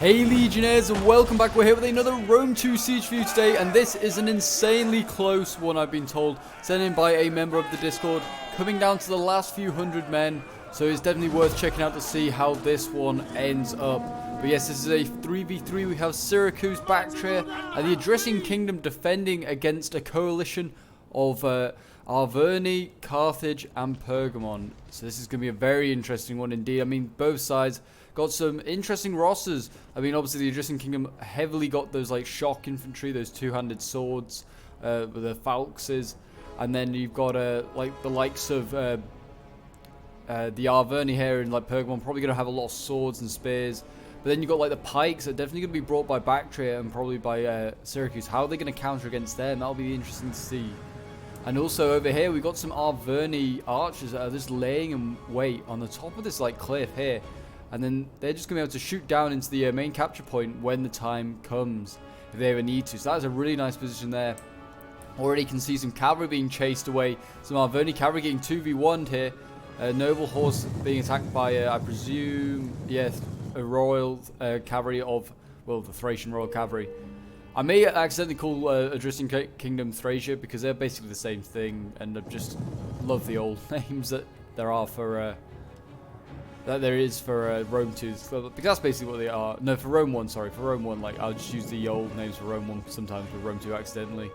Hey Legionnaires, and welcome back. We're here with another Rome 2 Siege for you today, and this is an insanely close one, I've been told, sent in by a member of the Discord, coming down to the last few hundred men, so it's definitely worth checking out to see how this one ends up. But yes, this is a 3v3. We have Syracuse, Bactria, and the Adrian Kingdom defending against a coalition of Arverni, Carthage, and Pergamon. So this is going to be a very interesting one indeed. I mean, both sides got some interesting rosters. I mean, obviously the Adrian Kingdom heavily got those like shock infantry, those two-handed swords with the falxes, and then you've got like the likes of the Arverni here and like Pergamon probably going to have a lot of swords and spears. But then you've got like the pikes that are definitely going to be brought by Bactria and probably by Syracuse. How are they going to counter against them? That'll be interesting to see. And also over here we've got some Arverni archers that are just laying in wait on the top of this like cliff here. And then they're just going to be able to shoot down into the main capture point when the time comes, if they ever need to. So that's a really nice position there. Already can see some cavalry being chased away. Some Arverni cavalry getting 2v1'd here. Noble horse being attacked by, I presume, yes, a royal cavalry of, well, the Thracian royal cavalry. I may accidentally call Adrian Kingdom Thracia because they're basically the same thing. And I just love the old names that there are for... that there is for Rome 2, because that's basically what they are. No, for Rome 1, sorry. For Rome 1, like, I'll just use the old names for Rome 1 sometimes with Rome 2 accidentally.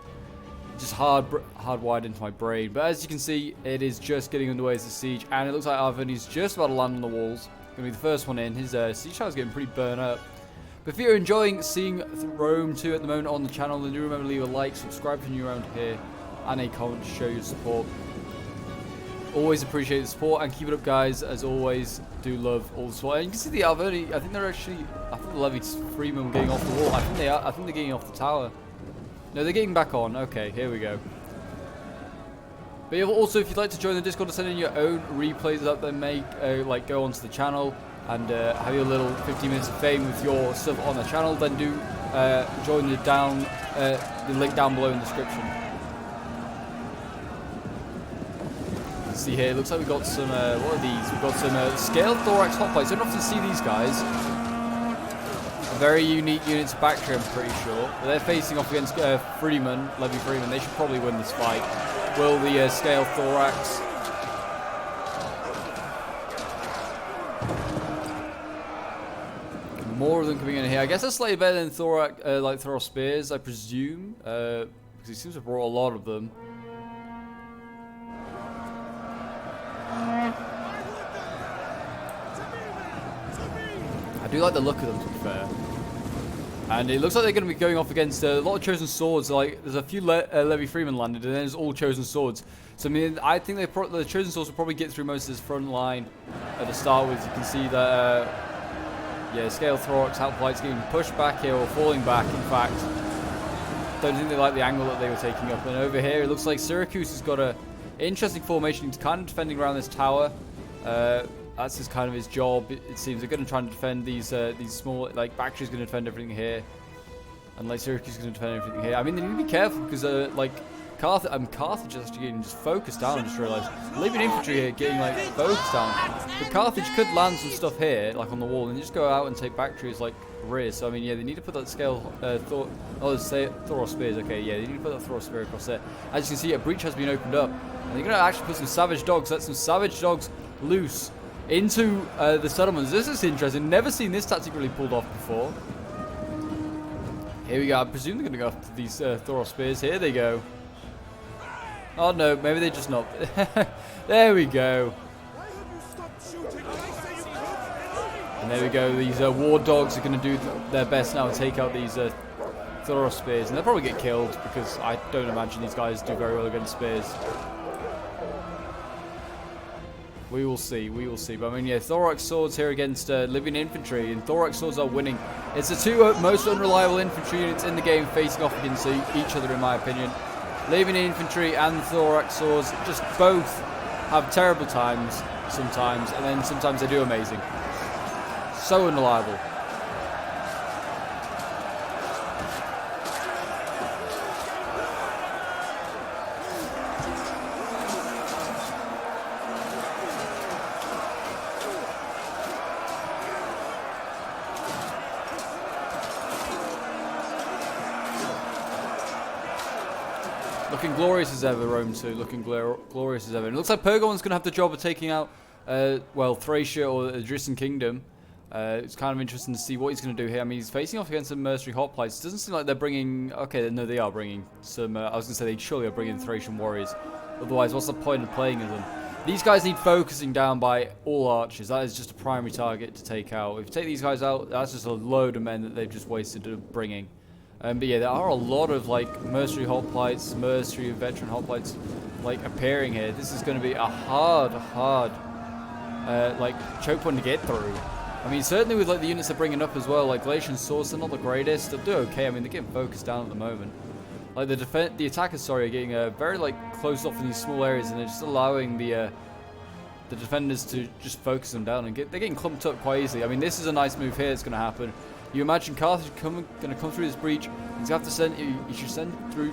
Just hardwired into my brain. But as you can see, it is just getting underway as a siege, and it looks like Arverni's just about to land on the walls. Going to be the first one in. His siege tower's getting pretty burnt up. But if you're enjoying seeing Rome 2 at the moment on the channel, then do remember to leave a like, subscribe if you're new around here, and a comment to show your support. Always appreciate the support, and keep it up, guys. As always, do love all the support. And you can see the Arverni. I think they're actually. I think the Levy Freemen were getting off the wall. I think they are. I think they're getting off the tower. No, they're getting back on. Okay, here we go. But also, if you'd like to join the Discord to send in your own replays that they make, like go onto the channel and have your little 15 minutes of fame with your stuff on the channel, then do join the link down below in the description. See here, it looks like we've got some, what are these? We've got some scaled thorax hoplites. Don't often see these guys. A very unique unit to Bactria, I'm pretty sure. But they're facing off against Freeman, Levy Freeman. They should probably win this fight. Will the scaled thorax? More of them coming in here. I guess that's slightly better than thorax, like Thoros spears, I presume, because he seems to have brought a lot of them. I do like the look of them, to be fair. And it looks like they're going to be going off against a lot of chosen swords. Like, there's a few Levy Freemen landed, and then there's all chosen swords. So I mean, I think the chosen swords will probably get through most of this front line to start with. You can see that, yeah, scale thorax hoplites getting pushed back here or falling back. In fact, don't think they like the angle that they were taking up. And over here, it looks like Syracuse has got a interesting formation. He's kind of defending around this tower. That's just kind of his job. It seems they're going to try and defend these small, like Bactria's going to defend everything here, and like Syracuse is going to defend everything here. I mean, they need to be careful because like Carthage is actually getting just focused down. I just realised Libyan infantry here getting like focused down, but Carthage could land some stuff here, like on the wall, and just go out and take Bactria's like rear. So I mean, yeah, they need to put that scale Thoros spears. Okay, yeah, they need to put that Thoros spear across there. As you can see, a breach has been opened up, and they're going to actually put some savage dogs. Let some savage dogs loose into the settlements. This is interesting. Never seen this tactic really pulled off before. Here we go. I presume they're going to go after these Thoros spears. Here they go. Oh no, maybe they're just not. There we go. And there we go. These war dogs are going to do their best now to take out these Thoros spears. And they'll probably get killed because I don't imagine these guys do very well against spears. We will see, But I mean, yeah, thorax swords here against Libyan infantry, and thorax swords are winning. It's the two most unreliable infantry units in the game facing off against each other, in my opinion. Libyan infantry and thorax swords just both have terrible times sometimes, and then sometimes they do amazing. So unreliable. Looking glorious as ever, Rome 2. Looking glorious as ever. And it looks like PopeJohn's going to have the job of taking out, well, Thracia or the Etruscan Kingdom. It's kind of interesting to see what he's going to do here. I mean, he's facing off against some mercenary hoplites. It doesn't seem like they're bringing... Okay, no, they are bringing some... I was going to say they surely are bringing Thracian warriors. Otherwise, what's the point of playing as them? These guys need focusing down by all archers. That is just a primary target to take out. If you take these guys out, that's just a load of men that they've just wasted bringing. But yeah, there are a lot of like mercenary hoplites, mercenary and veteran hoplites like appearing here. This is going to be a hard like choke point to get through. I mean, certainly with like the units they're bringing up as well, like Galatian swords, they're not the greatest. They'll do okay. I mean, they're getting focused down at the moment. Like the attackers, sorry, are getting very like closed off in these small areas, and they're just allowing the defenders to just focus them down, and they're getting clumped up quite easily. I mean, this is a nice move here. It's going to happen. You imagine Carthage going to come through this breach. He's going to have to send. You should send through.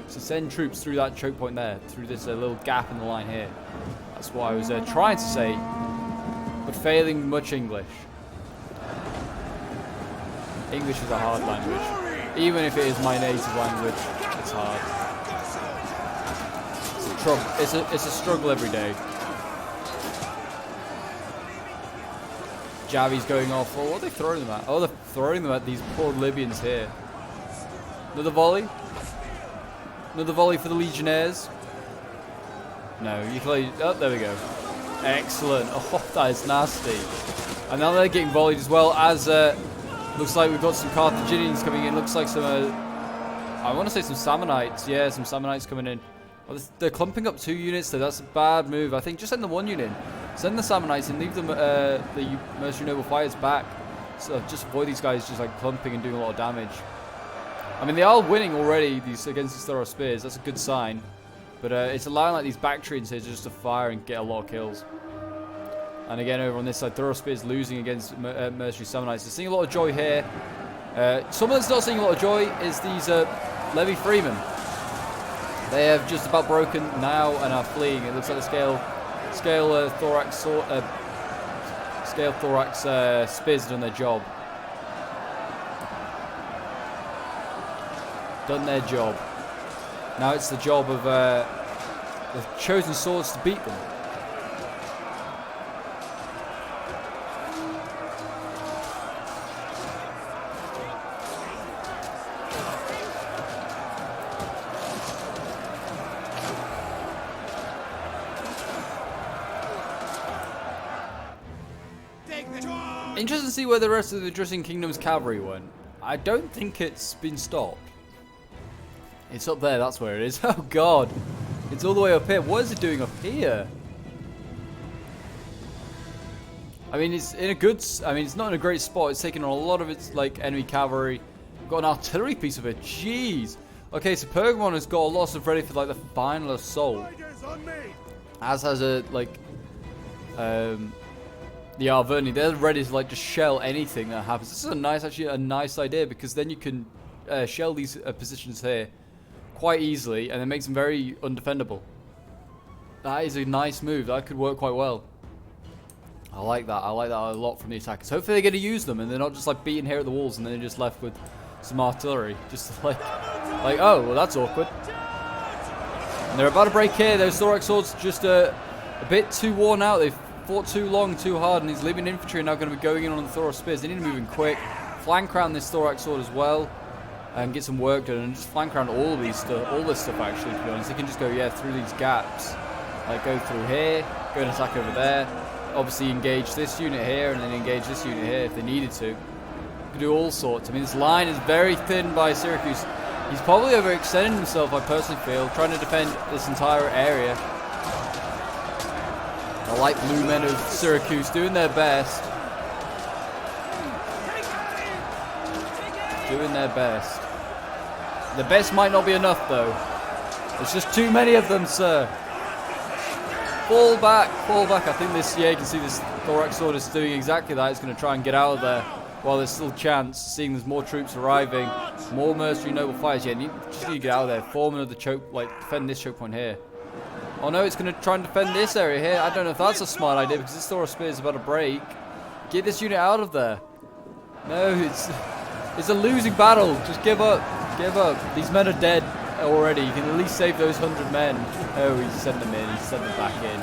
Send troops through that choke point there, through this little gap in the line here. That's what I was trying to say, but failing much English. English is a hard language. Even if it is my native language, it's hard. It's a struggle every day. Javi's going off. Oh, what are they throwing them at? Oh, they're throwing them at these poor Libyans here. Another volley. Another volley for the Legionnaires. No, you can... Oh, there we go. Excellent. Oh, that is nasty. And now they're getting volleyed as well as... looks like we've got some Carthaginians coming in. Looks like some... I want to say some Sammonites. Yeah, some Sammonites coming in. Oh, they're clumping up 2 units there. That's a bad move. I think just send the 1 unit in. Send the Sammonites and leave them, the mercenary noble fighters back. So just avoid these guys just like clumping and doing a lot of damage. I mean, they are winning already these against these Thorough Spears. That's a good sign. But it's allowing like these Bactrians here just to fire and get a lot of kills. And again, over on this side, Thorough Spears losing against mercenary Sammonites. They're seeing a lot of joy here. Someone that's not seeing a lot of joy is these Levy Freemen. They have just about broken now and are fleeing. It looks like the scale thorax spears have done their job. Done their job. Now it's the job of the chosen swords to beat them. Interesting to see where the rest of the Etruscan Kingdom's cavalry went. I don't think it's been stopped. It's up there, that's where it is. Oh god. It's all the way up here. What is it doing up here? I mean, it's in a good... I mean, it's not in a great spot. It's taking on a lot of its, like, enemy cavalry. Got an artillery piece of it. Jeez. Okay, so PopeJohn has got a lot of stuff ready for, like, the final assault. As has a, like... the Arverni, they're ready to like just shell anything that happens. This is actually a nice idea, because then you can shell these positions here quite easily, and it makes them very undefendable. That is a nice move. That could work quite well. I like that. I like that a lot from the attackers. Hopefully they're going to use them, and they're not just like beating here at the walls, and then they're just left with some artillery. Just like oh, well that's awkward. And they're about to break here. Those thorax swords just a bit too worn out. They've fought too long, too hard, and these Libyan infantry are now going to be going in on the Thorough Spears. They need to move in quick. Flank around this thorax sword as well, and get some work done, and just flank around all this stuff actually, to be honest. They can just go, yeah, through these gaps. Like, go through here, go and attack over there. Obviously engage this unit here, and then engage this unit here if they needed to. You can do all sorts. I mean, this line is very thin by Syracuse. He's probably overextending himself, I personally feel, trying to defend this entire area. The light blue men of Syracuse doing their best. Doing their best. The best might not be enough though. There's just too many of them, sir. Fall back, fall back. I think this, yeah, you can see this thorax sword is doing exactly that. It's going to try and get out of there while there's still a chance, seeing there's more troops arriving. More mercenary noble fighters. Yeah, just need to get out of there. Form another choke, like defend this choke point here. Oh no, it's going to try and defend this area here. I don't know if that's a smart idea, because this Thorough Spear is about to break. Get this unit out of there. No, it's a losing battle. Just give up. Give up. These men are dead. already. You can at least save those 100 men. Oh, he sent them in. He sent them back in.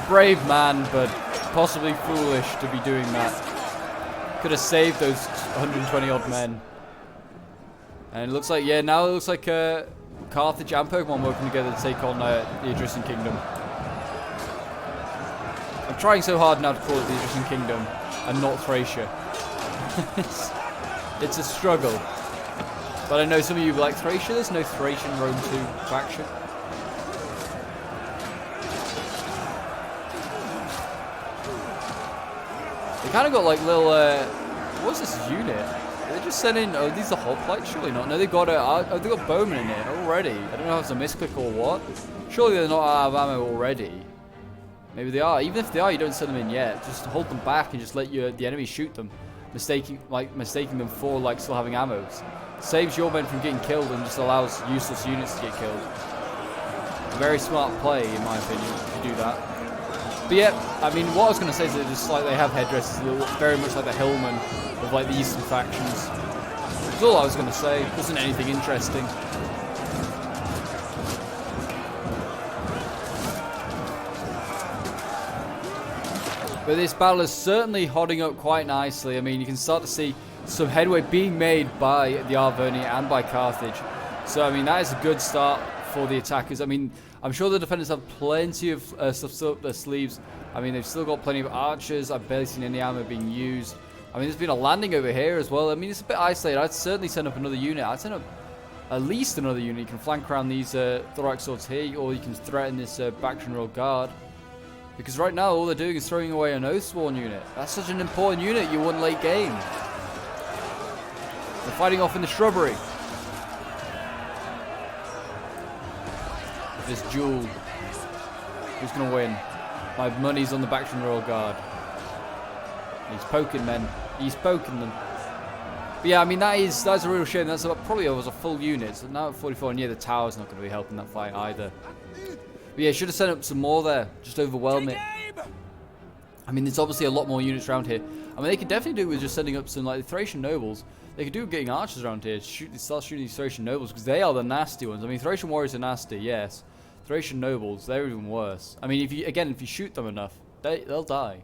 A brave man, but possibly foolish to be doing that. Could have saved those 120 odd men. And it looks like, yeah, now it looks like Carthage and Pokemon working together to take on the Etruscan Kingdom. I'm trying so hard now to call it the Etruscan Kingdom and not Thracia. It's a struggle. But I know some of you like Thracia. There's no Thracian Rome 2 faction. They kind of got like little, what's this unit? They just sent in, oh, these are hoplites? Surely not. No, they've got bowmen in it already. I don't know if it's a misclick or what. Surely they're not out of ammo already. Maybe they are. Even if they are, you don't send them in yet. Just hold them back and just let the enemy shoot them. Mistaking them for like still having ammo. Saves your men from getting killed and just allows useless units to get killed. A very smart play, in my opinion, to do that. But yeah, I mean, what I was going to say is that just like they have headdresses, very much like the hillmen of like the eastern factions. That's all I was going to say. It wasn't anything interesting. But this battle is certainly holding up quite nicely. I mean, you can start to see some headway being made by the Arverni and by Carthage. So, I mean, that is a good start for the attackers. I mean, I'm sure the defenders have plenty of stuff still up their sleeves. I mean, they've still got plenty of archers. I've barely seen any ammo being used. I mean, there's been a landing over here as well. I mean, it's a bit isolated. I'd certainly send up another unit. I'd send up at least another unit. You can flank around these thorax swords here, or you can threaten this Bactrian Royal Guard. Because right now, all they're doing is throwing away an Oathsworn unit. That's such an important unit. You won late game. They're fighting off in the shrubbery. This duel. Who's going to win? My money's on the Bactrian Royal Guard. He's poking men. He's poking them. But yeah, I mean, that's a real shame. That's probably was a full unit. So now at 44, and yeah, the tower's not going to be helping that fight either. But yeah, should have sent up some more there. Just overwhelm it. I mean, there's obviously a lot more units around here. I mean, they could definitely do with just sending up some, like, the Thracian nobles. They could do with getting archers around here. Start shooting these Thracian nobles, because they are the nasty ones. I mean, Thracian warriors are nasty, yes. Thracian nobles, they're even worse. I mean, if you shoot them enough, they'll die.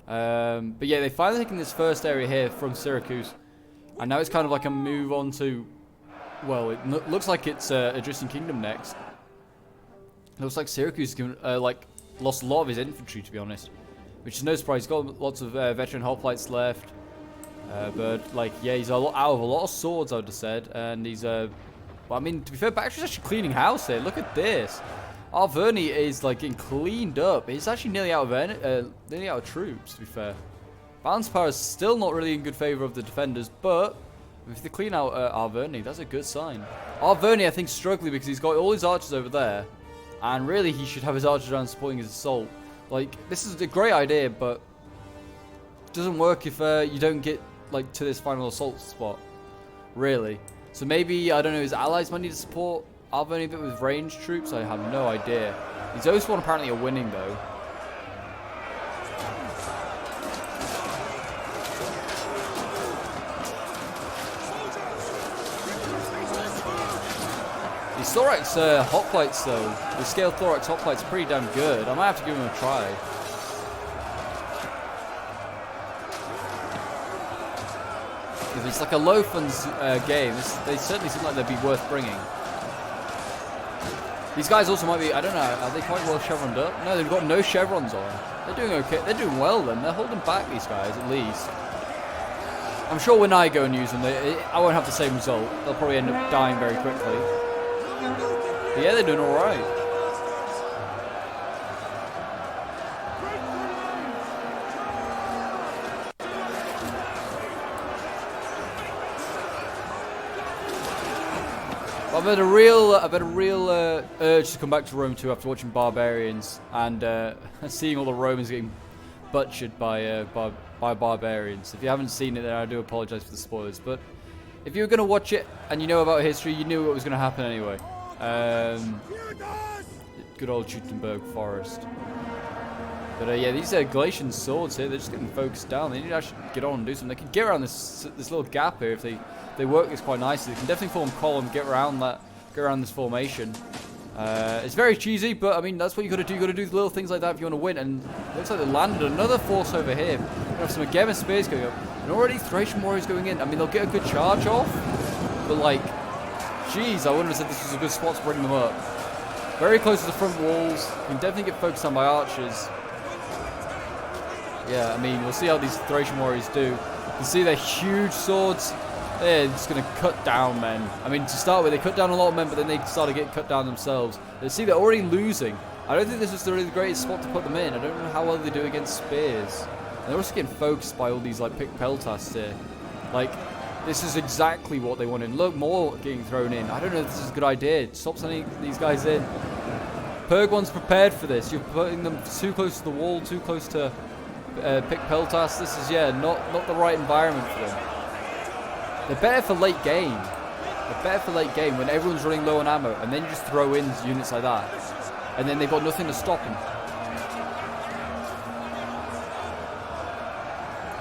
But yeah, they've finally taken this first area here from Syracuse. And now it's kind of like a move on to, well, it looks like it's Etruscan Kingdom next. Looks like Syracuse lost a lot of his infantry, to be honest, which is no surprise. He's got lots of veteran hoplites left, but like, yeah, he's out of a lot of swords, I would have said, and he's well, I mean, to be fair, Bactrian's actually cleaning house here. Look at this. Arverni is like getting cleaned up. He's actually nearly out of troops, to be fair. Balance power is still not really in good favor of the defenders, but if they clean out Arverni, that's a good sign. Arverni, I think, struggling because he's got all his archers over there. And really, he should have his archers around supporting his assault. Like, this is a great idea, but it doesn't work if you don't get, like, to this final assault spot. Really. So maybe, I don't know, his allies might need to support Arverni a bit with ranged troops? I have no idea. These Oathsworn apparently are winning, though. These Thorax hoplites, though, the scaled Thorax hoplites are pretty damn good. I might have to give them a try. If it's like a low funds game, they certainly seem like they'd be worth bringing. These guys also might be, I don't know, are they quite well chevroned up? No, they've got no chevrons on. They're doing okay. They're doing well then. They're holding back, these guys, at least. I'm sure when I go and use them, I won't have the same result. They'll probably end up dying very quickly. But yeah, they're doing alright. I've had a real urge to come back to Rome 2 after watching Barbarians and seeing all the Romans getting butchered by barbarians. If you haven't seen it, then I do apologize for the spoilers. But if you were going to watch it and you know about history, you knew what was going to happen anyway. Good old Jutenberg Forest. But yeah, these Galatian swords here, they're just getting focused down. They need to actually get on and do something. They can get around this little gap here if they work this quite nicely. They can definitely form column, get around this formation. It's very cheesy, but I mean that's what you got to do. You got to do little things like that if you want to win. And it looks like they landed another force over here. We have some Again spears going up, and already Thracian warriors going in. I mean they'll get a good charge off, but like, jeez, I wouldn't have said this was a good spot to bring them up. Very close to the front walls. You can definitely get focused on by archers. Yeah, I mean, we'll see how these Thracian warriors do. You can see their huge swords. They're just going to cut down men. I mean, to start with, they cut down a lot of men, but then they started getting cut down themselves. You see, they're already losing. I don't think this is really the greatest spot to put them in. I don't know how well they do against spears. And they're also getting focused by all these, like, pick peltasts here. Like, this is exactly what they wanted. Look, more getting thrown in. I don't know if this is a good idea. Stop sending these guys in. Pergmon's prepared for this. You're putting them too close to the wall, too close to pick peltasts. This is, yeah, not the right environment for them. They're better for late game. They're better for late game when everyone's running low on ammo, and then you just throw in units like that, and then they've got nothing to stop them.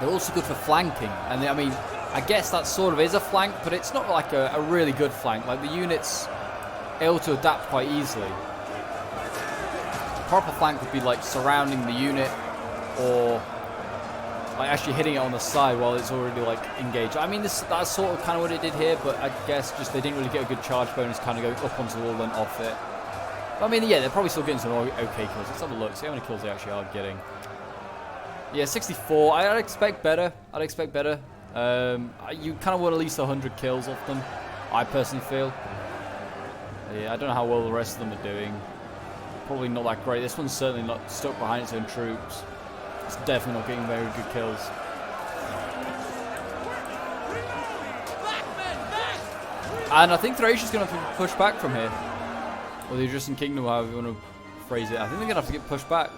They're also good for flanking, and I mean, I guess that sort of is a flank, but it's not like a really good flank. Like, the unit's able to adapt quite easily. A proper flank would be like surrounding the unit, or like actually hitting it on the side while it's already like engaged. I mean, that's sort of kind of what it did here, but I guess just they didn't really get a good charge bonus, kind of going up onto the wall and off it. But I mean, yeah, they're probably still getting some okay kills. Let's have a look, see how many kills they actually are getting. Yeah, 64. I'd expect better. You kind of want at least 100 kills off them, I personally feel. Yeah, I don't know how well the rest of them are doing. Probably not that great. This one's certainly not stuck behind its own troops. It's definitely not getting very good kills. And I think Thracia's going to have to push back from here. Or the Etruscan Kingdom, however you want to phrase it. I think they're going to have to get pushed back.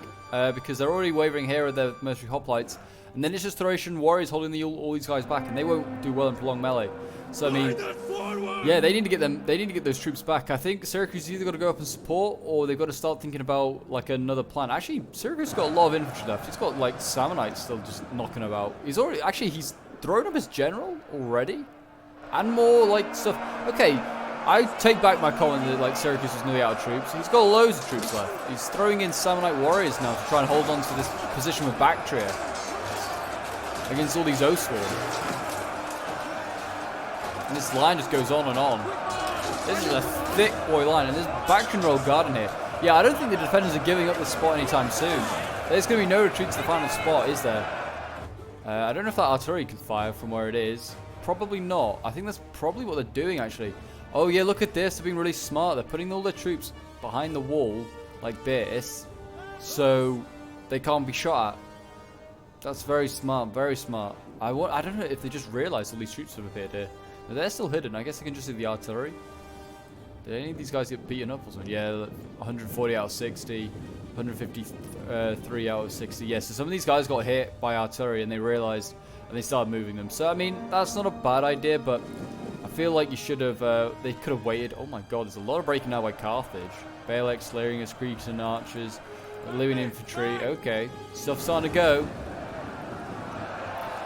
Because they're already wavering here with their mercenary hoplites. And then it's just Thracian warriors holding all these guys back. And they won't do well in prolonged melee. So I mean, yeah, they need to get those troops back. I think Syracuse either got to go up and support, or they've got to start thinking about like another plan. Actually, Syracuse got a lot of infantry left. He's got like Sammonites still just knocking about. He's thrown up his general already, and more like stuff. Okay, I take back my comment that like Syracuse was nearly out of troops. He's got loads of troops left. He's throwing in Sammonite warriors now to try and hold on to this position with Bactria against all these Oathsworn. And this line just goes on and on. This is a thick boy line, and there's Bactrian roll garden here. Yeah, I don't think the defenders are giving up this spot anytime soon. There's going to be no retreat to the final spot, is there? I don't know if that artillery can fire from where it is. Probably not. I think that's probably what they're doing, actually. Oh, yeah, look at this. They're being really smart. They're putting all their troops behind the wall like this, so they can't be shot at. That's very smart, very smart. I don't know if they just realized all these troops have appeared here. They're still hidden. I guess I can just see the artillery. Did any of these guys get beaten up or something? Yeah, 140 out of 60, 153 out of 60. Yeah, so some of these guys got hit by artillery and they realized and they started moving them. So, I mean, that's not a bad idea, but I feel like you should have, they could have waited. Oh my god, there's a lot of breaking now by Carthage. Balex, Larius, Creeps, and Archers, Living Infantry. Okay, stuff's starting to go.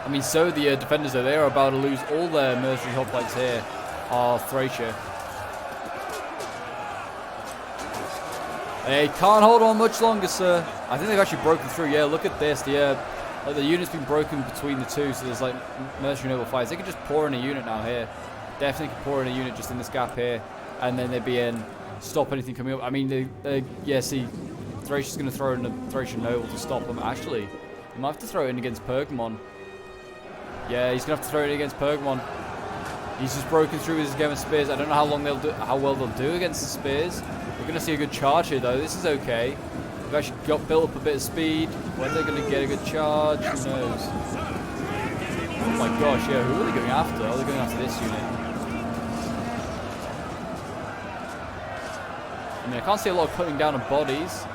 I mean, so the defenders though, they are about to lose all their mercenary hoplites here. Are Thracia. They can't hold on much longer, sir. I think they've actually broken through. Yeah, look at this. The unit's been broken between the two, so there's like mercenary noble fires. They could just pour in a unit now here. Definitely could pour in a unit just in this gap here, and then they'd be in. Stop anything coming up. I mean, yeah. See, Thracia's going to throw in a Thracian noble to stop them. Actually, they might have to throw it in against Pergamon. Yeah, he's gonna have to throw it against Pergamon. He's just broken through his Gemma spears. I don't know how well they'll do against the spears. We're gonna see a good charge here though. This is okay. We've actually built up a bit of speed. When they're gonna get a good charge, who knows? Oh my gosh, yeah. Who are they going after? Are they going after this unit? I mean, I can't see a lot of cutting down of bodies.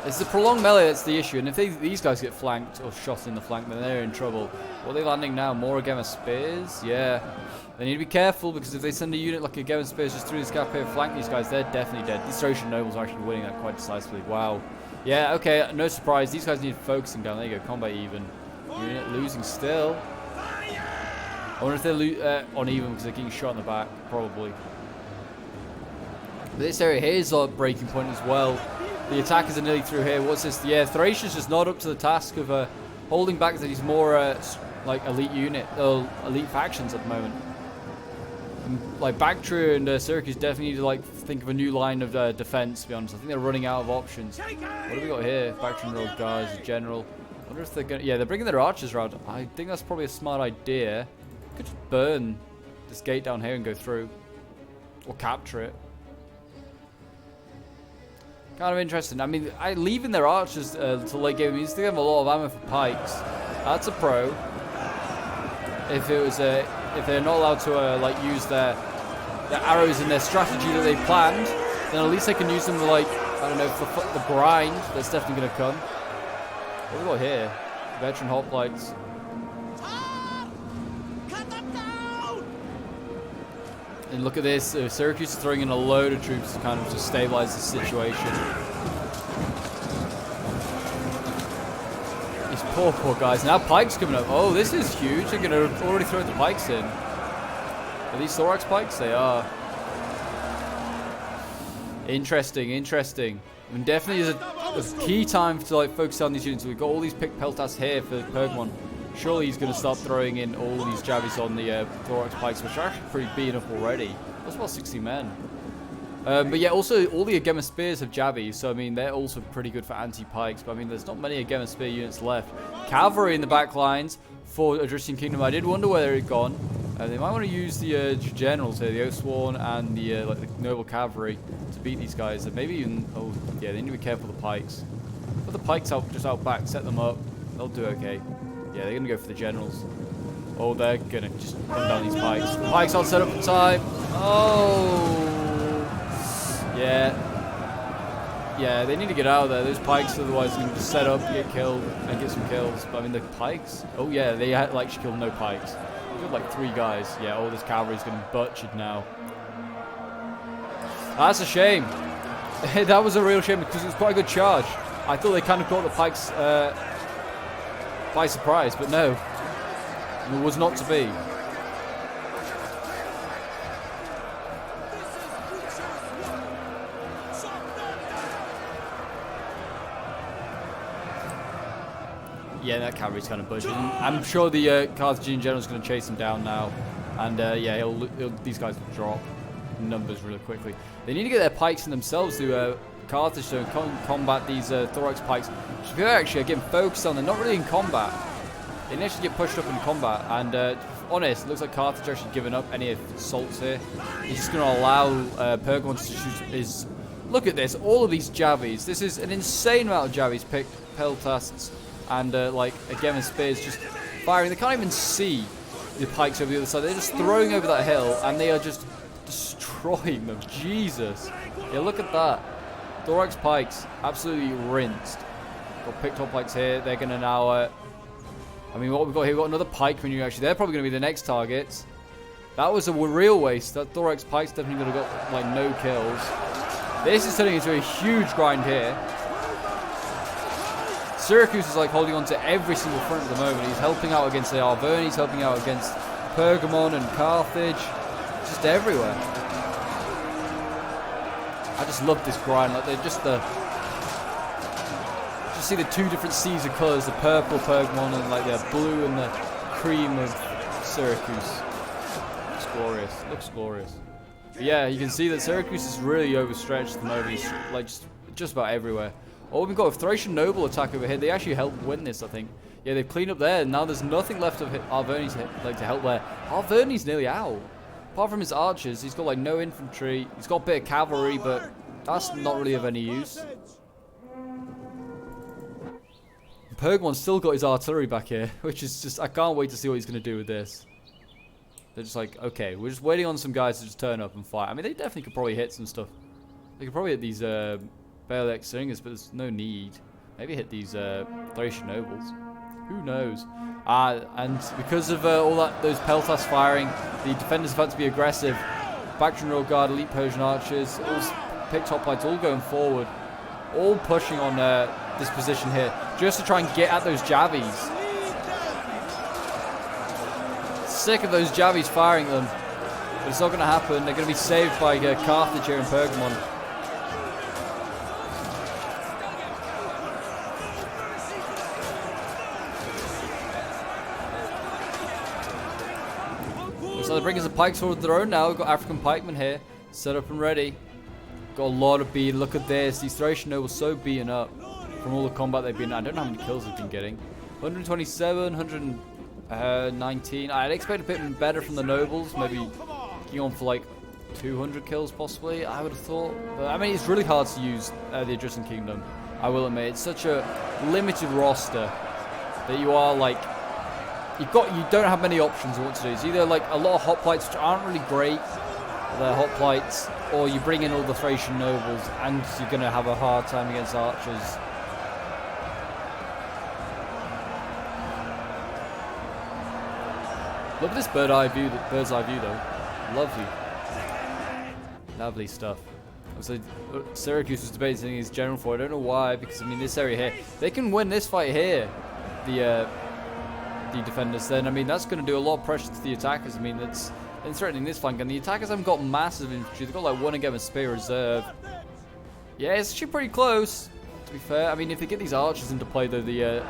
It's the prolonged melee that's the issue, and if these guys get flanked or shot in the flank, then they're in trouble. What are they landing now? More Gemma Spears? Yeah. They need to be careful, because if they send a unit like a Gemma Spears just through this gap here and flank these guys, they're definitely dead. These Thracian Nobles are actually winning that quite decisively. Wow. Yeah, okay, no surprise. These guys need focusing down. There you go, combat even. Unit losing still. I wonder if they're on even because they're getting shot in the back. Probably. But this area here is a breaking point as well. The attackers are nearly through here. What's this? Yeah, Thracia's just not up to the task of holding back these more like elite elite factions at the moment. And, like Bactria and Syracuse definitely need to like think of a new line of defense. To be honest, I think they're running out of options. What have we got here? Bactria and Rogue guys, a general. I wonder if they're gonna. Yeah, they're bringing their archers around. I think that's probably a smart idea. Could just burn this gate down here and go through, or capture it. Kind of interesting. I mean, leaving their archers to late game means they have a lot of ammo for pikes. That's a pro. If it was if they're not allowed to like use their arrows in their strategy that they planned, then at least they can use them to like, I don't know, for the grind that's definitely going to come. What have we got here? Veteran hoplites. And look at this, Syracuse is throwing in a load of troops to kind of just stabilize the situation. These poor guys. Now pikes coming up. Oh, this is huge. They're going to already throw the pikes in. Are these thorax pikes? They are. Interesting. I mean, definitely is a key time to like focus on these units. We've got all these picked peltas here for Pergamon. Surely he's going to start throwing in all these jabbies on the thorax pikes, which are actually pretty beaten up already. That's about 60 men. But yeah, also all the Gemma Spears have jabbies, so I mean they're also pretty good for anti-pikes. But I mean there's not many Gemma Spear units left. Cavalry in the back lines for Adristian Kingdom. I did wonder where they'd gone. They might want to use the generals here, the Oathsworn and the like the noble cavalry to beat these guys. And maybe even yeah, they need to be careful of the pikes. Put the pikes out back, set them up. They'll do okay. Yeah, they're going to go for the generals. Oh, they're going to just run down these pikes. The pikes aren't set up in time. Oh. Yeah, they need to get out of there. Those pikes, otherwise they're going to just set up, get killed, and get some kills. But I mean, the pikes... Oh, yeah, they had like killed no pikes. They killed like 3 guys. Yeah, all this cavalry's getting butchered now. That's a shame. That was a real shame because it was quite a good charge. I thought they kind of caught the pikes... by surprise, but no, it was not to be. Yeah, that cavalry's kind of budging. I'm sure the Carthaginian general is going to chase him down now, and yeah, these guys will drop numbers really quickly. They need to get their pikes in themselves to Carthage to combat these thorax pikes, which if you're actually getting focused on, they're not really in combat. They didn't actually get pushed up in combat, and to be honest, it looks like Carthage actually given up any assaults here. He's just going to allow Pergamon to shoot his... Look at this, all of these jabbies. This is an insane amount of jabbies, picked peltasts, and like Gemma Spears just firing. They can't even see the pikes over the other side. They're just throwing over that hill, and they are just destroying them. Jesus. Yeah, look at that. Thorax pikes, absolutely rinsed. Got picked up pikes here. They're going to now... I mean, what we've got here, we've got another pike menu, actually. They're probably going to be the next targets. That was a real waste. That Thorax pike's definitely going to got, like, no kills. This is turning into a huge grind here. Syracuse is, like, holding on to every single front at the moment. He's helping out against the Arverni. He's helping out against Pergamon and Carthage. Just everywhere. I just love this grind. Like, they're just the... Just see the 2 different seas of colours. The purple Pergamon and, like, the blue and the cream of Syracuse. Looks glorious. Looks glorious. But yeah, you can see that Syracuse is really overstretched at the moment. He's, like, just about everywhere. Oh, we've got a Thracian Noble attack over here. They actually helped win this, I think. Yeah, they've cleaned up there. And now there's nothing left of Arverni's like to help there. Arverni's nearly out. Apart from his archers, he's got like no infantry. He's got a bit of cavalry, but that's not really of any use. Pergamon's still got his artillery back here, which is just... I can't wait to see what he's going to do with this. They're just like, okay, we're just waiting on some guys to just turn up and fight. I mean, they definitely could probably hit some stuff. They could probably hit these Balex Singers, but there's no need. Maybe hit these Thracian nobles. Who knows? And because of those Peltas firing, the defenders have had to be aggressive. Bactrian Royal Guard, elite Persian archers, all picked hoplites, all going forward, all pushing on this position here, just to try and get at those Javis. Sick of those Javis firing them, but it's not going to happen. They're going to be saved by Carthage here in Pergamon. So they're bringing the pikes forward their own now. We've got African pikemen here, set up and ready. Got a lot of beat. Look at this. These Thracian nobles so beaten up from all the combat they've been. I don't know how many kills they've been getting. 127, 119. I'd expect a bit better from the nobles. Maybe getting on for like 200 kills possibly, I would have thought. But I mean, it's really hard to use the Etruscan Kingdom. I will admit, it's such a limited roster that you are like, you don't have many options of what to do. It's either like a lot of hoplites which aren't really great, they're hoplites, or you bring in all the Thracian nobles and you're going to have a hard time against archers. Look at this bird's eye view though. Lovely. Lovely stuff. So Syracuse was debating his general for. I don't know why, because I mean this area here, they can win this fight here. The defenders. Then I mean that's going to do a lot of pressure to the attackers. I mean it's threatening this flank, and the attackers haven't got massive infantry. They've got like one again with spear reserve. Yeah, it's actually pretty close. To be fair, I mean if they get these archers into play though, the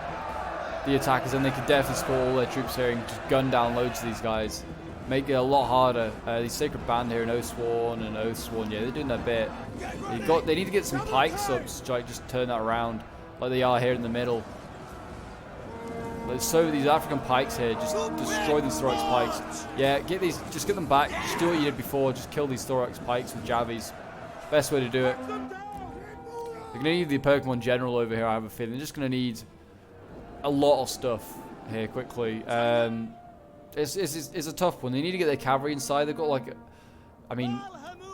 attackers, then they could definitely score all their troops here and just gun down loads of these guys. Make it a lot harder. The Sacred Band here in Oathsworn and Oathsworn, yeah, they're doing their bit. They need to get some pike subs to like just turn that around, like they are here in the middle. So these African pikes here, just destroy these thorax pikes. Yeah, just get them back. Just do what you did before. Just kill these thorax pikes with Javis. Best way to do it. They're gonna need the Pergamon general over here. I have a feeling they're just gonna need a lot of stuff here quickly. It's a tough one. They need to get their cavalry inside. They've got like, I mean,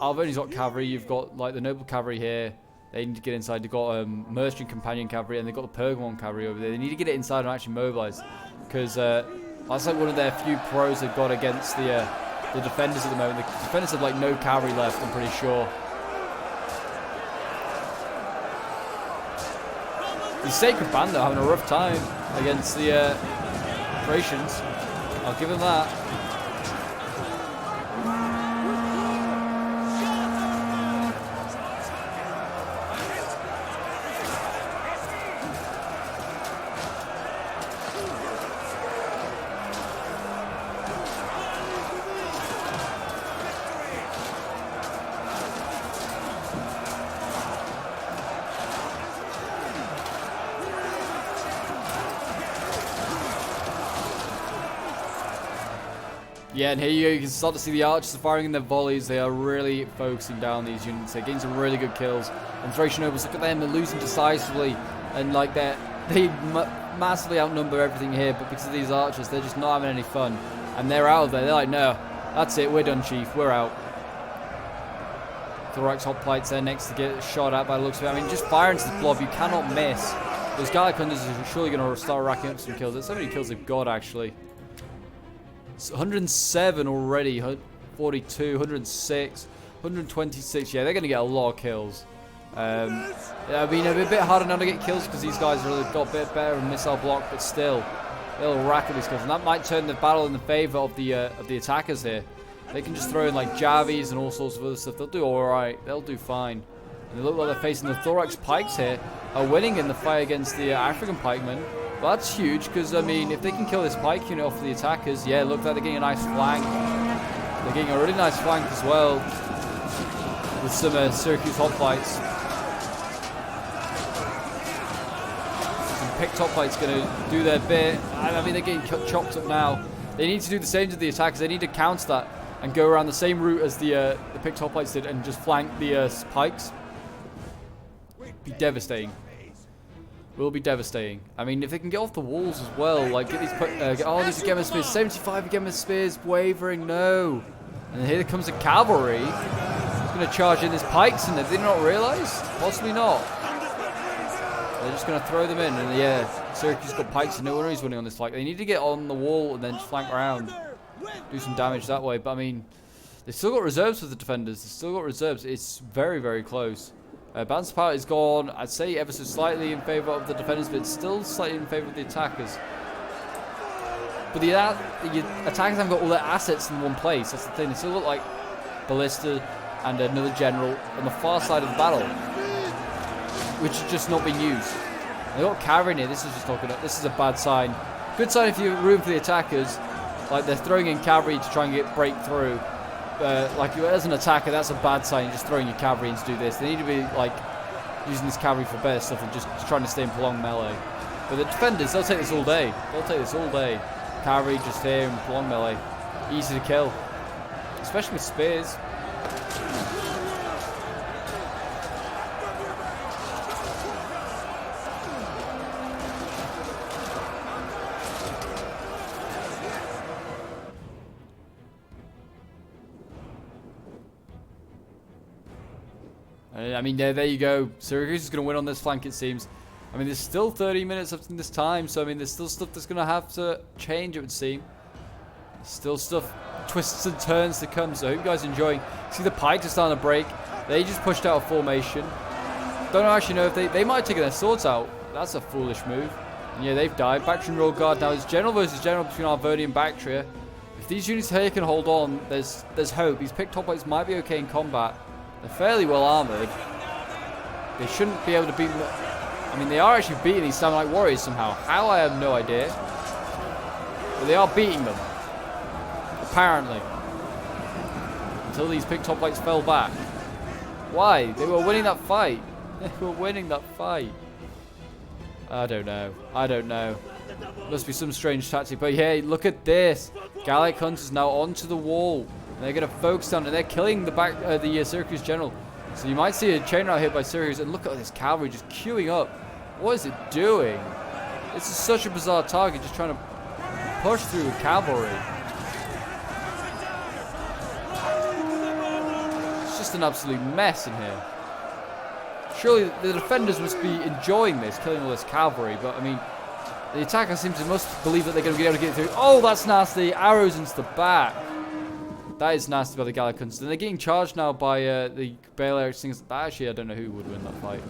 Alverni's got cavalry. You've got like the noble cavalry here. They need to get inside. They've got merchant companion cavalry, and they've got the Pergamon cavalry over there. They need to get it inside and actually mobilize, because that's like one of their few pros they've got against the defenders at the moment. The defenders have like no cavalry left, I'm pretty sure. The Sacred Band are having a rough time against the Thracians. I'll give them that. Yeah, and here you can start to see the archers firing in their volleys. They are really focusing down these units. They're getting some really good kills. And Thracian nobles, look at them, they're losing decisively. And like they massively outnumber everything here, but because of these archers, they're just not having any fun. And they're out of there. They're like, no, that's it, we're done, chief, we're out. Thorax hoplites there next to get shot at by the looks of it. I mean, just fire into the blob, you cannot miss. Those Gallic hunters are surely going to start racking up some kills. There's so many kills they've got, actually. 107 already, 42, 106, 126. Yeah, they're going to get a lot of kills. I mean, it'll be a bit harder now to get kills because these guys really got a bit better in missile block, but still, they'll rack up these kills, and that might turn the battle in the favor of the attackers here. They can just throw in like Javis and all sorts of other stuff. They'll do all right. They'll do fine. And they look like they're facing the Thorax pikes here, are winning in the fight against the African pikemen. Well, that's huge, because, I mean, if they can kill this pike unit off the attackers, yeah, look like they're getting a nice flank. They're getting a really nice flank as well, with some Syracuse hoplites. Some picked hoplites going to do their bit. I mean, they're getting chopped up now. They need to do the same to the attackers. They need to counter that and go around the same route as the picked hoplites did and just flank the pikes. Be devastating. Will be devastating. I mean, if they can get off the walls as well, like get these, get all these Gemma spears, 75 Gemma spears, wavering, no. And here comes the cavalry. It's going going to charge in. There's pikes in there. Did they not realize? Possibly not. They're just going to throw them in. And yeah, Syracuse got pikes and no wonder he's winning on this flank. They need to get on the wall and then just flank around. Do some damage that way. But I mean, they've still got reserves for the defenders. They've still got reserves. It's very, very close. Bounce power is gone. I'd say ever so slightly in favor of the defenders, but it's still slightly in favor of the attackers. But the attackers haven't got all their assets in one place. That's the thing. They still look like Ballista and another general on the far side of the battle, which is just not being used. They got cavalry in here. This is just not good. This is a bad sign. Good sign if you have room for the attackers. Like they're throwing in cavalry to try and break through. Like as an attacker, that's a bad sign. You're just throwing your cavalry in to do this. They need to be like using this cavalry for better stuff and just trying to stay in prolonged melee. But the defenders, they'll take this all day. They'll take this all day. Cavalry just here in prolonged melee, easy to kill, especially with spears. I mean, there you go. Syracuse is going to win on this flank, it seems. I mean, there's still 30 minutes up in this time, so I mean, there's still stuff that's going to have to change, it would seem. Still stuff, twists and turns to come, so I hope you guys are enjoying. See the pikes are starting to break. They just pushed out a formation. Don't actually know if they might have taken their swords out. That's a foolish move. And yeah, they've died. Bactria and Royal Guard. Now it's general versus general between Arverni and Bactria. If these units here can hold on, there's hope. These picked hoplites might be okay in combat. They're fairly well armored. They shouldn't be able to beat them. I mean, they are actually beating these Samurai warriors somehow. How, I have no idea. But they are beating them. Apparently. Until these picked hoplites fell back. Why? They were winning that fight. They were winning that fight. I don't know. I don't know. Must be some strange tactic. But hey, look at this. Gallic Hunters now onto the wall. And they're going to focus down, and they're killing the Syracuse general. So you might see a chain route hit by Syracuse, and look at this cavalry just queuing up. What is it doing? This is such a bizarre target, just trying to push through with cavalry. It's just an absolute mess in here. Surely the defenders must be enjoying this, killing all this cavalry, but I mean, the attackers must believe that they're going to be able to get through. Oh, that's nasty. Arrows into the back. That is nasty by the Gallic Hunters. And they're getting charged now by the Bale Eric Singers. Actually, I don't know who would win that fight.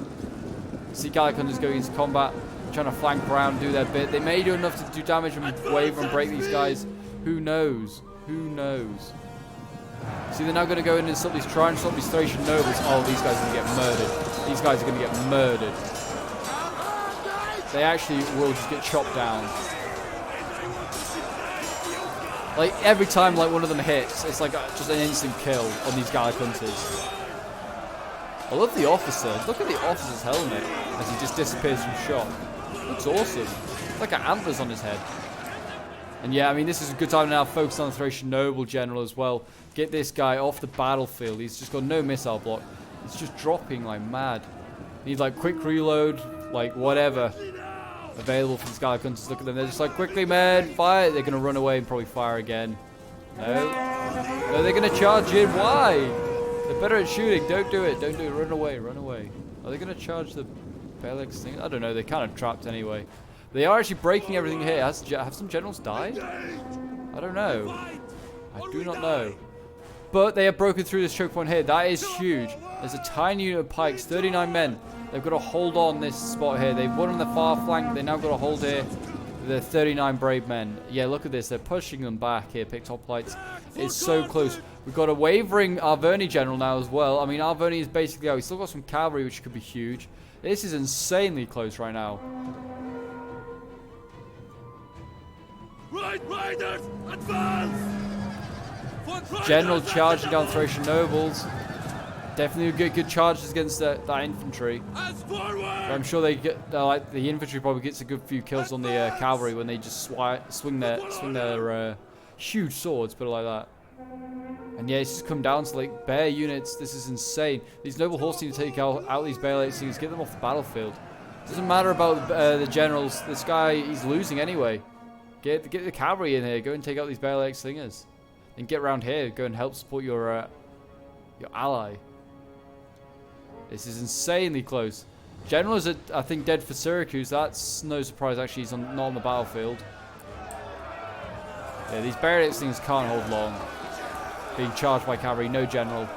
See Gallic Hunters going into combat, trying to flank around, do their bit. They may do enough to do damage and waver and break these guys. Who knows? Who knows? See, they're now going to go in and try and stop these Thracian nobles. Oh, these guys are going to get murdered. These guys are going to get murdered. They actually will just get chopped down. Like, every time like one of them hits, it's like just an instant kill on these Gallic Hunters. I love the officer. Look at the officer's helmet as he just disappears from shot. Looks awesome. It's like antlers on his head. And yeah, I mean, this is a good time to now focus on the Thracian noble general as well. Get this guy off the battlefield. He's just got no missile block. It's just dropping like mad. Need like quick reload, like whatever available for these Gallic Hunters. Look at them. They're just like, quickly, man, fire. They're going to run away and probably fire again. No. No, they're going to charge in. Why? They're better at shooting. Don't do it. Don't do it. Run away. Run away. Are they going to charge the Balex thing? I don't know. They're kind of trapped anyway. They are actually breaking everything here. Have some generals died? I don't know. I do not know. But they have broken through this choke point here. That is huge. There's a tiny unit of pikes. 39 men. They've got to hold on this spot here. They've won on the far flank. They now got to hold here. They're 39 brave men. Yeah, look at this. They're pushing them back here. Picked hoplites. It's so close. We've got a wavering Arverni general now as well. I mean, Arverni is basically out. He's still got some cavalry, which could be huge. This is insanely close right now. Right, riders, advance! General charging down Thracian nobles. Definitely get good charges against that infantry. But I'm sure they get like the infantry probably gets a good few kills on the cavalry when they just swing their huge swords, put it like that. And yeah, it's just come down to like bare units. This is insane. These noble horses need to take out these Bale things, get them off the battlefield. Doesn't matter about the generals. This guy, he's losing anyway. Get the cavalry in here. Go and take out these Bale slingers. And get around here. Go and help support your ally. This is insanely close. General is, I think, dead for Syracuse. That's no surprise, actually. He's not on the battlefield. Yeah, these barracks things can't hold long. Being charged by cavalry, no general.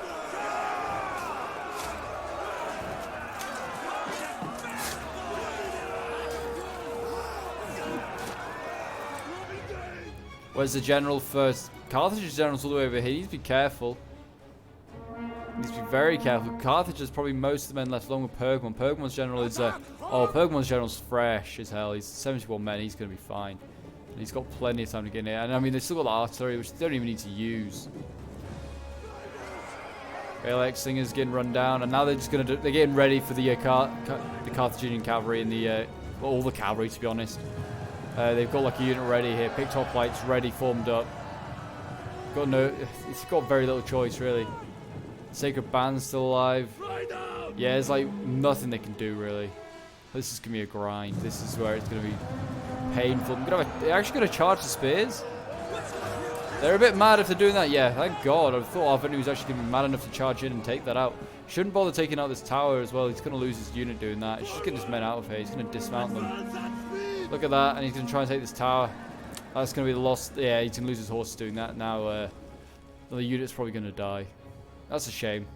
Where's the general first? Carthage's general's all the way over here. He needs to be careful. He needs to be very careful. Carthage has probably most of the men left along with Pergamon. Pergamon's general is Pergamon's general's fresh as hell. He's 71 men. He's going to be fine. And he's got plenty of time to get in here. And I mean, they've still got the artillery, which they don't even need to use. Alex Singer's getting run down, and now they're just going to they're getting ready for the Carthaginian cavalry and the all the cavalry, to be honest. They've got like a unit ready here. Picked hoplites ready, formed up. It's got very little choice really. Sacred Band's still alive. Yeah, there's like nothing they can do really. This is gonna be a grind. This is where it's gonna be painful. They're actually gonna charge the spears. They're a bit mad if they're doing that. Yeah, thank God. I thought our veteran was actually gonna be mad enough to charge in and take that out. Shouldn't bother taking out this tower as well. He's gonna lose his unit doing that. He's just getting his men out of here. He's gonna dismount them. Look at that, and he's going to try and take this tower. That's going to be the loss. Yeah, he's going to lose his horses doing that. Now, the unit's probably going to die. That's a shame.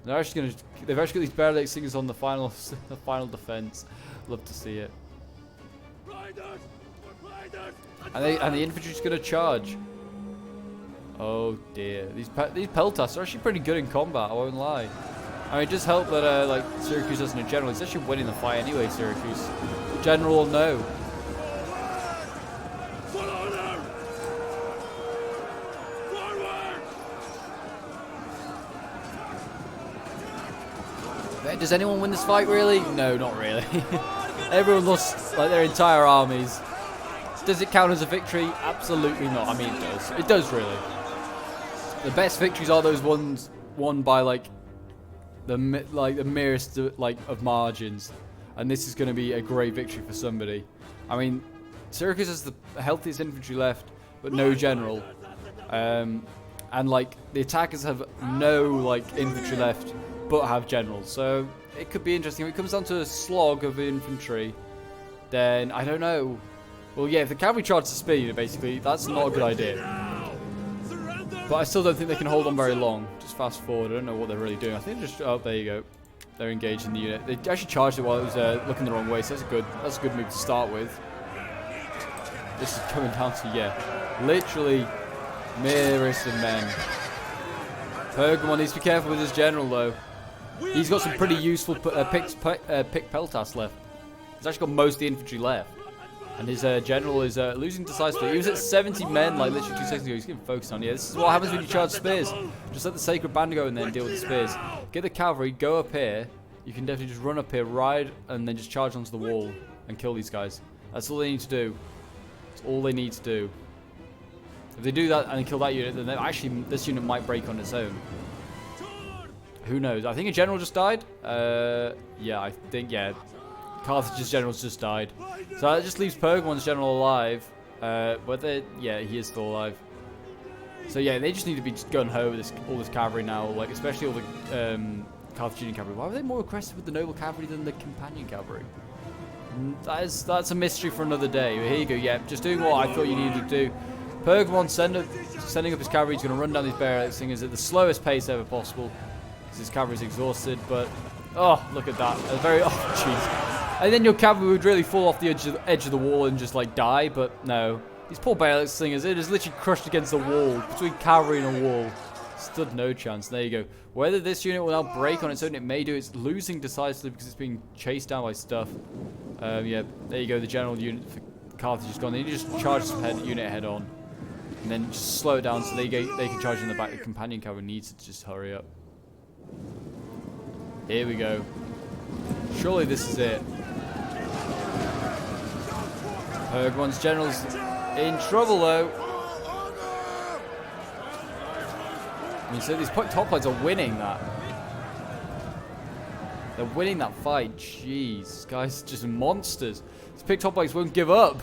They've actually got these Barrel Singers on the final defense. Love to see it. And the infantry's going to charge. Oh dear, these Peltas are actually pretty good in combat. I won't lie. I mean, it just helped that like Syracuse isn't a general. He's actually winning the fight anyway. Syracuse general will know. Does anyone win this fight, really? No, not really. Everyone lost like their entire armies. Does it count as a victory? Absolutely not. I mean, it does. It does, really. The best victories are those ones won by like the merest of margins, and this is going to be a great victory for somebody. I mean, Syracuse has the healthiest infantry left, but no general, and like the attackers have no like infantry left, but have generals. So it could be interesting. If it comes down to a slog of infantry, then I don't know. Well, yeah, if the cavalry charge the spear unit, basically, that's not a good idea. But I still don't think they can hold on very long. Just fast forward. I don't know what they're really doing. I think just oh, there you go. They're engaged in the unit. They actually charged it while it was looking the wrong way. So that's a good move to start with. This is coming down to literally merest of men. Pergamon needs to be careful with his general though. He's got some pretty useful picked peltas left. He's actually got most of the infantry left. And his general is losing decisively. He was at 70 men like literally 2 seconds ago. He's getting focused on. Yeah, this is what happens when you charge spears. Just let the Sacred Band go and then deal with the spears. Get the cavalry, go up here. You can definitely just run up here, ride, and then just charge onto the wall and kill these guys. That's all they need to do. That's all they need to do. If they do that and they kill that unit, then actually this unit might break on its own. Who knows? I think a general just died. Yeah, I think, yeah. Carthage's general's just died. So that just leaves Pergamon's general alive. Yeah, he is still alive. So yeah, they just need to be gun-ho with all this cavalry now, like especially all the Carthaginian cavalry. Why were they more aggressive with the noble cavalry than the companion cavalry? That's a mystery for another day. But here you go, yeah, just doing what I thought you needed to do. Pergamon sending up his cavalry. He's going to run down these barrel singers at the slowest pace ever possible. Because his cavalry's exhausted, but... Oh, look at that. Oh, jeez. And then your cavalry would really fall off the edge of the wall and just like die, but no. These poor bayonet slingers, it is literally crushed against the wall, between cavalry and a wall. Stood no chance. There you go. Whether this unit will now break on its own, it may do. It's losing decisively because it's being chased down by stuff. Yeah, there you go. The general unit for Carthage is gone. Then you just charge the unit head on. And then just slow it down so they can charge in the back. The companion cavalry needs to just hurry up. Here we go. Surely this is it. Pergamon's general's in trouble though. I mean, so these top plates are winning that. They're winning that fight. Jeez, this guy's just monsters. These picked top plates won't give up.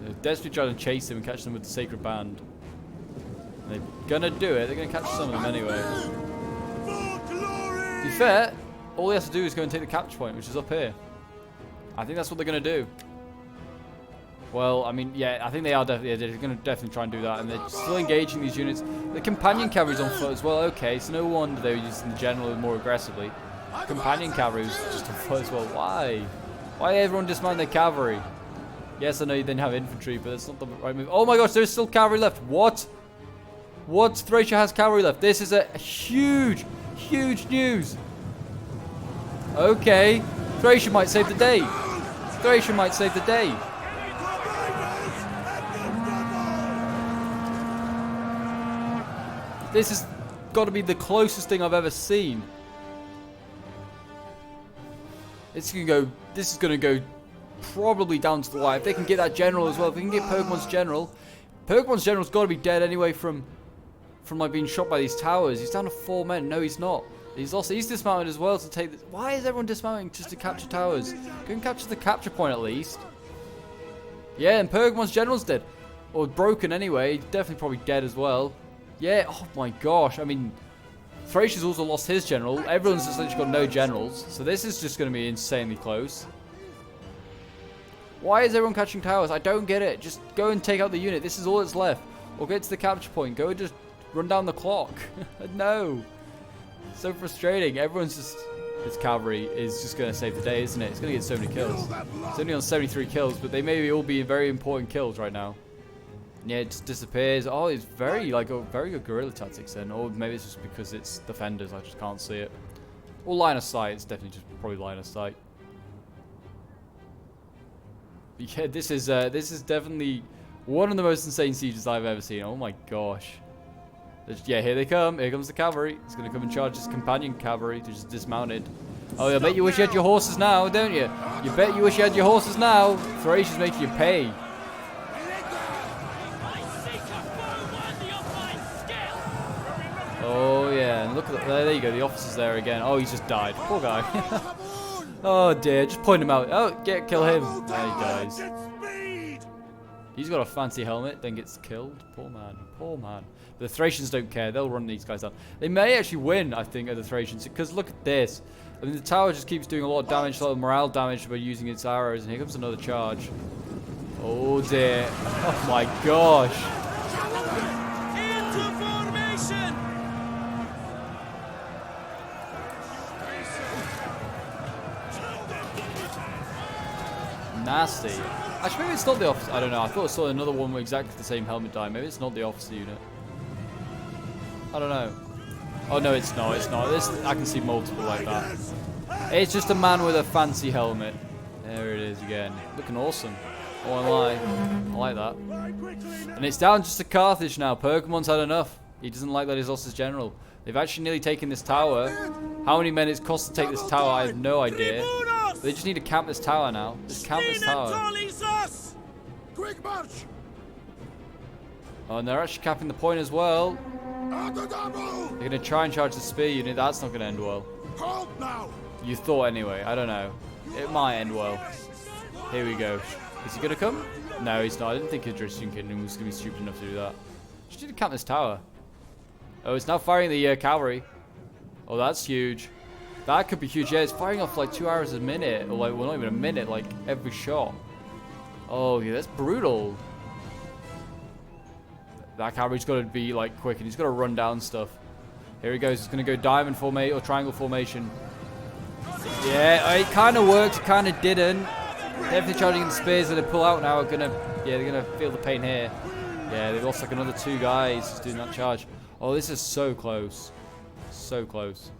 They're desperately trying to chase them and catch them with the Sacred Band. They're gonna do it. They're gonna catch some of them anyway. fair, all he has to do is go and take the capture point, which is up here. I think that's what they're going to do. Well, I mean, yeah, I think they are definitely, they're going to definitely try and do that, and they're still engaging these units. The companion cavalry's on foot as well. Okay, so no wonder they were using the general more aggressively. Companion cavalry was just on foot as well. Why? Why everyone dismount their cavalry? Yes, I know you didn't have infantry, but that's not the right move. Oh my gosh, there's still cavalry left. What? What? Thracia has cavalry left. This is a huge, huge news. Okay, Thracia might save the day. Thracia might save the day. This has got to be the closest thing I've ever seen. This is going to go probably down to the wire. If they can get that general as well, if they can get Pokemon's general's got to be dead anyway from like being shot by these towers. He's down to 4 men. No, he's not. He's lost. He's dismounted as well to take this. Why is everyone dismounting just to capture towers? Go and capture the capture point at least. Yeah, and Pokemon's general's dead. Or broken anyway. He's definitely probably dead as well. Yeah, oh my gosh. I mean, Thracia's also lost his general. Everyone's essentially got no generals. So this is just going to be insanely close. Why is everyone catching towers? I don't get it. Just go and take out the unit. This is all that's left. Or get to the capture point. Go and just run down the clock. No. So frustrating. Everyone's just... This cavalry is just going to save the day, isn't it? It's going to get so many kills. It's only on 73 kills, but they may all be very important kills right now. Yeah, it just disappears. Oh, it's very good guerrilla tactics then. Or maybe it's just because it's defenders. I just can't see it. Or line of sight. It's definitely just probably line of sight. But yeah, this is definitely one of the most insane sieges I've ever seen. Oh my gosh. Yeah, here they come. Here comes the cavalry. It's going to come and charge this companion cavalry to just dismounted. Oh, I bet you wish you had your horses now, don't you? You bet you wish you had your horses now. Thracia's making you pay. Oh yeah, and look at that. There you go. The officer's there again. Oh, he's just died. Poor guy. Oh dear, just point him out. Oh, kill him. There he dies. He's got a fancy helmet, then gets killed. Poor man. Poor man. But the Thracians don't care. They'll run these guys down. They may actually win, I think, at the Thracians. Because look at this. I mean, the tower just keeps doing a lot of damage, a lot of morale damage by using its arrows. And here comes another charge. Oh dear. Oh my gosh. Into formation! Nasty. Actually, maybe it's not the officer. I don't know. I thought I saw another one with exactly the same helmet dye. Maybe it's not the officer unit. I don't know. Oh no, it's not. It's not. I can see multiple like that. It's just a man with a fancy helmet. There it is again. Looking awesome. Oh, I like that. And it's down just to Carthage now. Pokemon's had enough. He doesn't like that he's lost his general. They've actually nearly taken this tower. How many men it's cost to take this tower, I have no idea. They just need to camp this tower now. Just camp this tower. Quick march! Oh, and they're actually capping the point as well. They're going to try and charge the spear unit. That's not going to end well. Halt now! You thought anyway. I don't know. It might end well. Here we go. Is he going to come? No, he's not. I didn't think Idrisian Kingdom was going to be stupid enough to do that. Just need to camp this tower. Oh, it's now firing the cavalry. Oh, that's huge. That could be huge. Yeah, it's firing off like 2 arrows a minute. Or like, well, not even a minute, like every shot. Oh, yeah, that's brutal. That cavalry's got to be like quick and he's got to run down stuff. Here he goes. He's going to go diamond formation or triangle formation. Yeah, it kind of worked, kind of didn't. Definitely charging the spears that they pull out now are going to, yeah, they're going to feel the pain here. Yeah, they've lost like another 2 guys just doing that charge. Oh, this is so close. So close.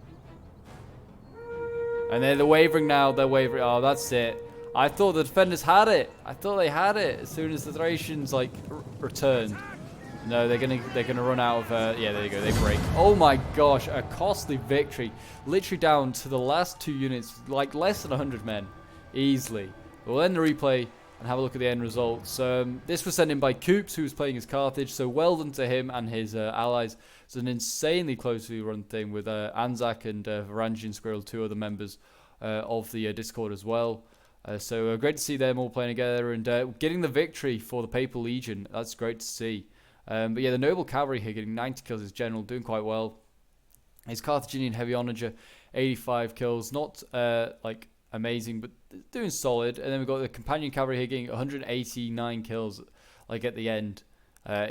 And they're wavering now. They're wavering. Oh, that's it. I thought the defenders had it. I thought they had it as soon as the Thracians like returned. No, they're gonna run out of. Yeah, there you go. They break. Oh my gosh, a costly victory. Literally down to the last 2 units, like less than 100 men, easily. We'll end the replay and have a look at the end results. This was sent in by Coops, who was playing as Carthage. So well done to him and his allies. It's an insanely closely run thing with Anzac and Varangian Squirrel, 2 other members of the Discord as well. So great to see them all playing together and getting the victory for the Papal Legion. That's great to see. But yeah, the Noble Cavalry here getting 90 kills as general, doing quite well. His Carthaginian heavy onager, 85 kills, not like amazing, but doing solid. And then we've got the companion cavalry here getting 189 kills, like at the end.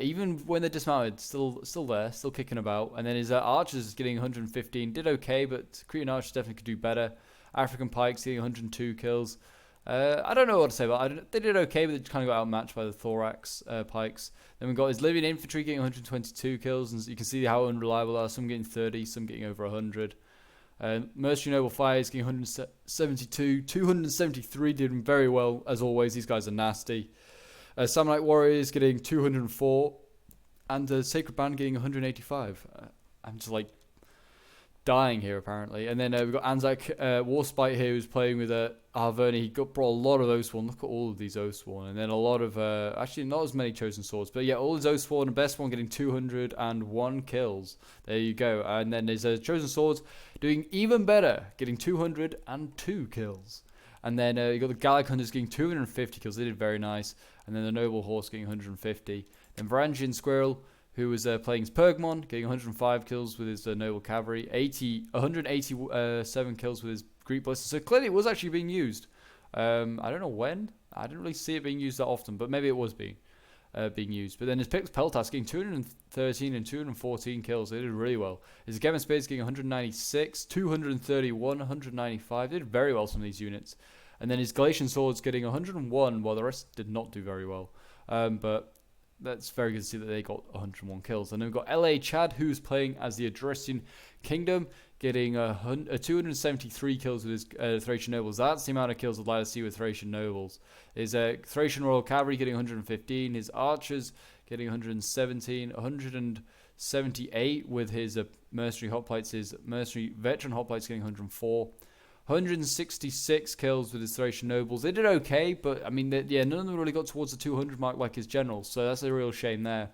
Even when they're dismounted, still there, still kicking about. And then his archers is getting 115, did okay, but Cretan archers definitely could do better. African pikes getting 102 kills. I don't know what to say about it. They did okay, but they kind of got outmatched by the thorax pikes. Then we've got his Libyan infantry getting 122 kills, and you can see how unreliable they are. Some getting 30, some getting over 100. Mercenary Noble Fires getting 172, 273 did very well, as always. These guys are nasty. Samnite Warriors getting 204, and Sacred Band getting 185. I'm just like dying here apparently. And then we've got Anzac Warspite here who's playing with Arverni. He brought a lot of Oathsworn. Look at all of these Oathsworn. And then a lot of actually not as many Chosen Swords, but yeah, all his Oathsworn. The best one getting 201 kills. There you go. And then there's Chosen Swords doing even better, getting 202 kills. And then you got the Gallic Hunters getting 250 kills. They did very nice. And then the Noble Horse getting 150. Then Varangian Squirrel, who was playing as Pergamon, getting 105 kills with his Noble Cavalry, 187 kills with his Greek Ballista. So clearly it was actually being used. I don't know when. I didn't really see it being used that often, but maybe it was being used. But then his Picts Peltas getting 213 and 214 kills. They did really well. His Gemen Spades getting 196, 231, 195. They did very well, some of these units. And then his Galatian Swords getting 101, while the rest did not do very well. But that's very good to see that they got 101 kills. And then we've got LA Chad, who's playing as the Adrestian Kingdom, getting 273 kills with his Thracian Nobles. That's the amount of kills I'd like to see with Thracian Nobles. His Thracian Royal Cavalry getting 115. His Archers getting 117. 178 with his Mercenary Hoplites. His Mercenary Veteran Hoplites getting 104. 166 kills with his Thracian Nobles. They did okay, but I mean, yeah, none of them really got towards the 200 mark like his generals, so that's a real shame there.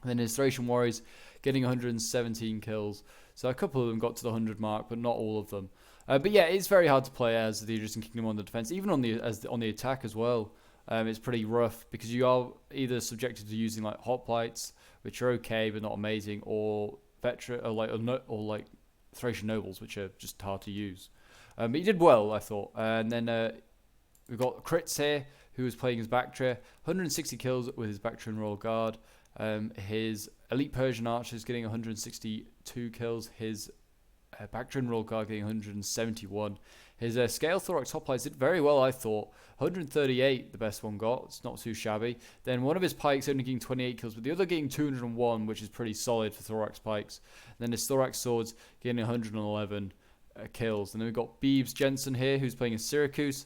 And then his Thracian Warriors getting 117 kills. So a couple of them got to the 100 mark, but not all of them. But yeah, it's very hard to play as the Adrestian Kingdom on the defense, even on the attack as well. It's pretty rough because you are either subjected to using like hoplites, which are okay but not amazing, or like Thracian Nobles, which are just hard to use. But he did well, I thought. And then we've got Crits here, who was playing as Bactria. 160 kills with his Bactrian Royal Guard. His Elite Persian Archers getting 162 kills. His Bactrian Royal Guard getting 171. His Scale Thorax Hoplites did very well, I thought. 138, the best one got. It's not too shabby. Then one of his Pikes only getting 28 kills, but the other getting 201, which is pretty solid for Thorax Pikes. And then his Thorax Swords getting 111 kills. And then we've got Beebs Jensen here, who's playing in Syracuse.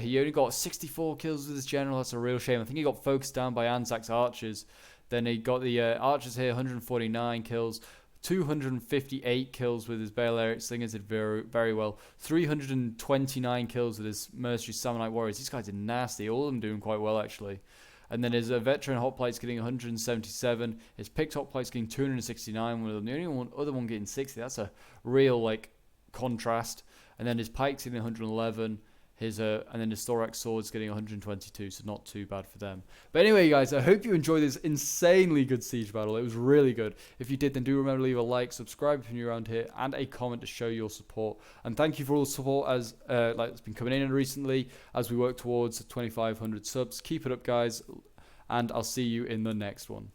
He only got 64 kills with his general. That's a real shame. I think he got focused down by Anzac's archers. Then he got the archers here, 149 kills. 258 kills with his Baal Eric Slingers, did very, very well. 329 kills with his Mercenary Samnite Warriors. These guys are nasty. All of them doing quite well, actually. And then his veteran Hoplites getting 177. His Pict Hoplites getting 269. With them. The only other one getting 60. That's a real, like, contrast. And then his Pikes getting 111. His and then his Thorax Swords getting 122, so not too bad for them. But anyway, guys, I hope you enjoyed this insanely good siege battle. It was really good. If you did, then do remember to leave a like, subscribe if you're around here, and a comment to show your support. And thank you for all the support as like it's been coming in recently as we work towards 2,500 subs. Keep it up, guys, and I'll see you in the next one.